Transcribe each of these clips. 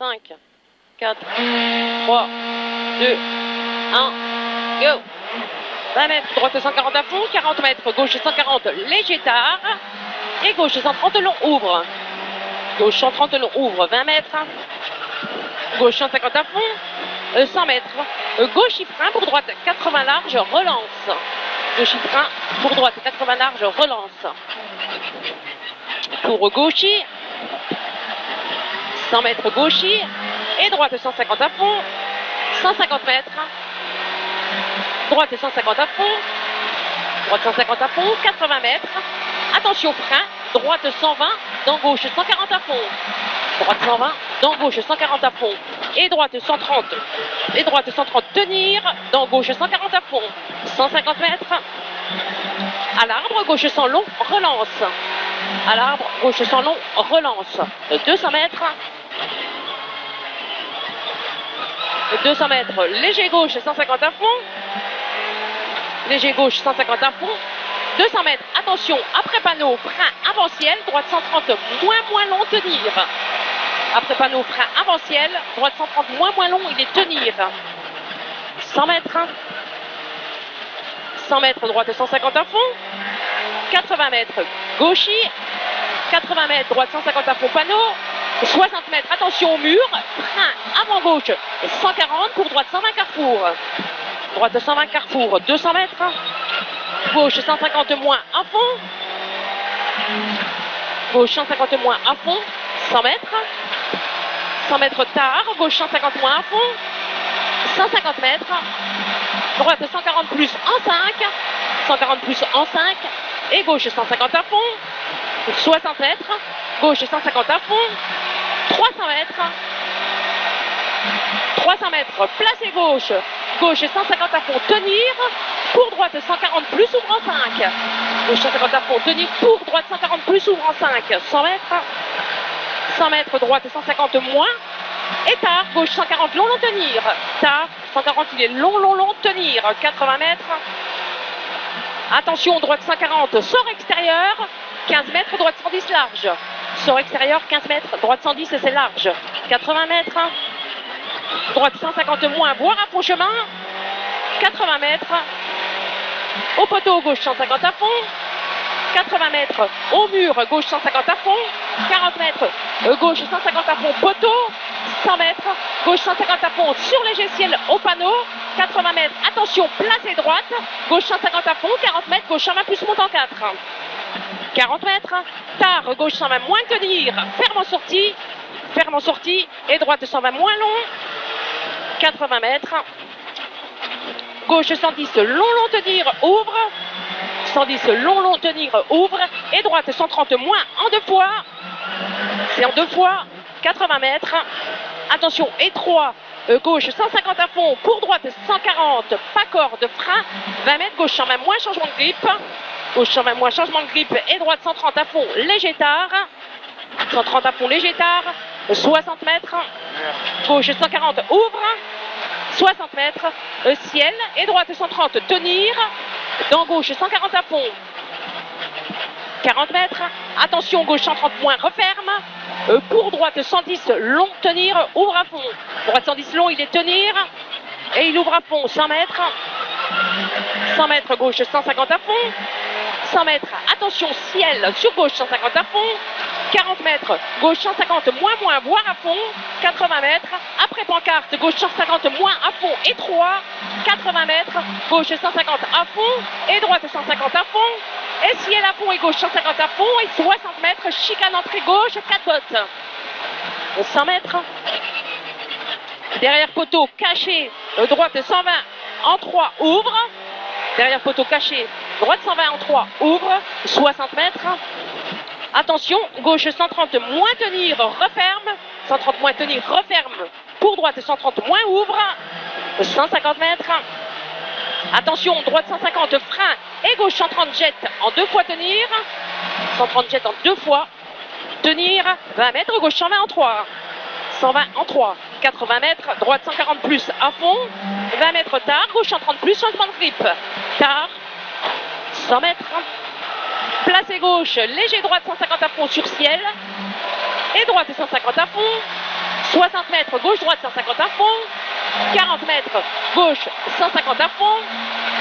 5, 4, 3, 2, 1, go. 20 mètres, droite 140 à fond, 40 mètres, gauche 140, léger tard. Et gauche 130 long, ouvre. Gauche 130 long, ouvre, 20 mètres. Gauche 150 à fond, 100 mètres. Gauche y frein pour droite 80 large, relance. Gauche y frein pour droite 80 large, relance. Pour gauchy, 100 mètres gauchy. Et droite 150 à fond, 150 mètres. Droite 150 à fond, droite 150 à fond, 80 mètres. Attention frein, droite 120, dans gauche 140 à fond. Droite 120, dans gauche 140 à fond. Et droite 130. Et droite 130, tenir, dans gauche 140 à fond. 150 mètres. À l'arbre, gauche 100 long, relance. À l'arbre, gauche 100 long, relance. 200 mètres. 200 mètres, léger gauche 150 à fond. Léger gauche 150 à fond. 200 mètres, attention, après panneau, frein avant-ciel, droite 130, moins long, tenir. Après panneau, frein avant-ciel, droite 130, moins long, il est tenir. 100 mètres. 100 mètres, droite 150 à fond. 80 mètres, gauchy. 80 mètres, droite 150 à fond, panneau. 60 mètres, attention au mur, frein avant gauche, 140 pour droite 120 carrefour. Droite 120 carrefour, 200 mètres. Gauche 150 moins à fond. Gauche 150 moins à fond, 100 mètres. 100 mètres tard, gauche 150 moins à fond. 150 mètres. Droite 140 plus en 5. 140 plus en 5. Et gauche 150 à fond. 60 mètres. Gauche 150 à fond. 300 mètres. 300 mètres, placé gauche. Gauche 150 à fond, tenir. Pour droite 140 plus, ouvre en 5. Gauche 150 à fond, tenir. Pour droite 140 plus, ouvre en 5. 100 mètres. 100 mètres, droite 150 moins. Et tard, gauche 140, long, tenir. Tard, 140, il est long, tenir. 80 mètres. Attention, droite 140, sort extérieur. 15 mètres, droite 110 large. Sort extérieur, 15 mètres, droite 110 et c'est large. 80 mètres. Droite 150 moins, voire à fond chemin. 80 mètres. Au poteau, gauche 150 à fond. 80 mètres. Au mur, gauche 150 à fond. 40 mètres. Gauche 150 à fond, poteau. 100 mètres. Gauche 150 à fond sur léger ciel au panneau. 80 mètres. Attention, placé droite. Gauche 150 à fond. 40 mètres. Gauche 120 plus monte en 4. 40 mètres. Tard, gauche 120 moins tenir. Ferme en sortie. Ferme en sortie. Et droite 120 moins long. 80 mètres. Gauche 110, long tenir, ouvre. 110, long tenir, ouvre. Et droite 130 moins en 2 fois. C'est en 2 fois. 80 mètres. Attention, étroit. Gauche 150 à fond. Pour droite 140. Pas corde, frein. 20 mètres. Gauche 120 moins, changement de grip. Gauche 120 moins, changement de grip. Et droite 130 à fond, léger tard. 130 à fond, léger tard. 60 mètres. Gauche 140, ouvre. 60 mètres. Ciel. Et droite 130, tenir. Dans gauche 140 à fond. 40 mètres. Attention, gauche 130 moins, referme. Pour droite 110, long, tenir, ouvre à fond. Droite 110, long, il est tenir. Et il ouvre à fond, 100 mètres. 100 mètres, gauche 150 à fond. 100 mètres, attention, ciel, sur gauche 150 à fond. 40 mètres, gauche 150, moins, voire à fond. 80 mètres, après pancarte, gauche 150, moins à fond, étroit. 80 mètres, gauche 150 à fond. Et droite 150 à fond. Et ciel à fond et gauche 150 à fond. Et 60 mètres, chicane entrée gauche, 4 bottes. 100 mètres. Derrière poteau, caché, droite 120 en 3, ouvre. Derrière poteau caché, droite 120 en 3, ouvre. 60 mètres. Attention, gauche 130 moins tenir, referme. 130 moins tenir, referme. Pour droite 130 moins ouvre. 150 mètres. Attention, droite 150 frein et gauche 130 jet en 2 fois tenir. 130 jet en 2 fois. Tenir, 20 mètres, gauche 120 en 3. 120 en 3. 80 mètres, droite 140 plus à fond. 20 mètres tard, gauche 130 plus, changement de grip. Tard, 100 mètres. Placé gauche, léger droite 150 à fond sur ciel. Et droite 150 à fond. 60 mètres, gauche-droite, 150 à fond. 40 mètres, gauche, 150 à fond.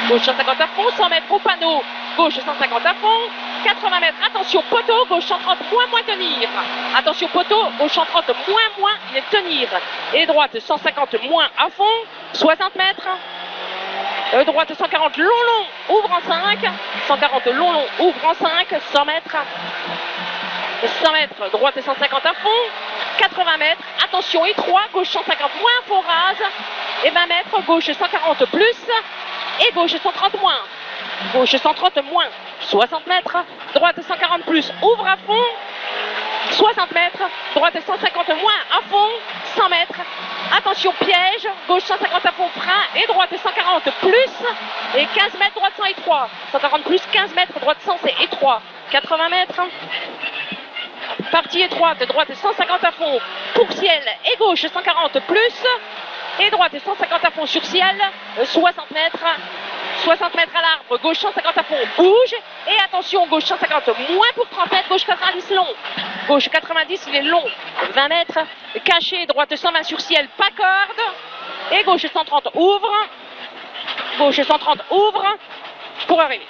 Gauche, 150 à fond. 100 mètres au panneau, gauche, 150 à fond. 80 mètres, attention, poteau, gauche 130, moins tenir. Attention, poteau, gauche 130, moins, tenir. Et droite, 150, moins à fond. 60 mètres. Droite 140, long, ouvre en 5. 140, long, ouvre en 5. 100 mètres. 100 mètres, droite 150 à fond. 80 mètres, attention, étroit, gauche 150, moins, faux rase. Et 20 mètres, gauche 140 plus. Et gauche 130 moins. Gauche 130 moins. 60 mètres, droite 140 plus, ouvre à fond. 60 mètres, droite 150 moins à fond. 100 mètres, attention, piège, gauche 150 à fond, frein. Et droite 140 plus. Et 15 mètres, droite 100 étroit. 140 plus, 15 mètres, droite 100, c'est étroit. 80 mètres. Partie étroite, droite 150 à fond pour ciel et gauche 140 plus. Et droite 150 à fond sur ciel, 60 mètres. 60 mètres à l'arbre, gauche 150 à fond, bouge. Et attention, gauche 150 moins pour 30 mètres, gauche 90 long. Gauche 90, il est long, 20 mètres. Caché, droite 120 sur ciel, pas corde. Et gauche 130 ouvre. Gauche 130 ouvre pour arriver.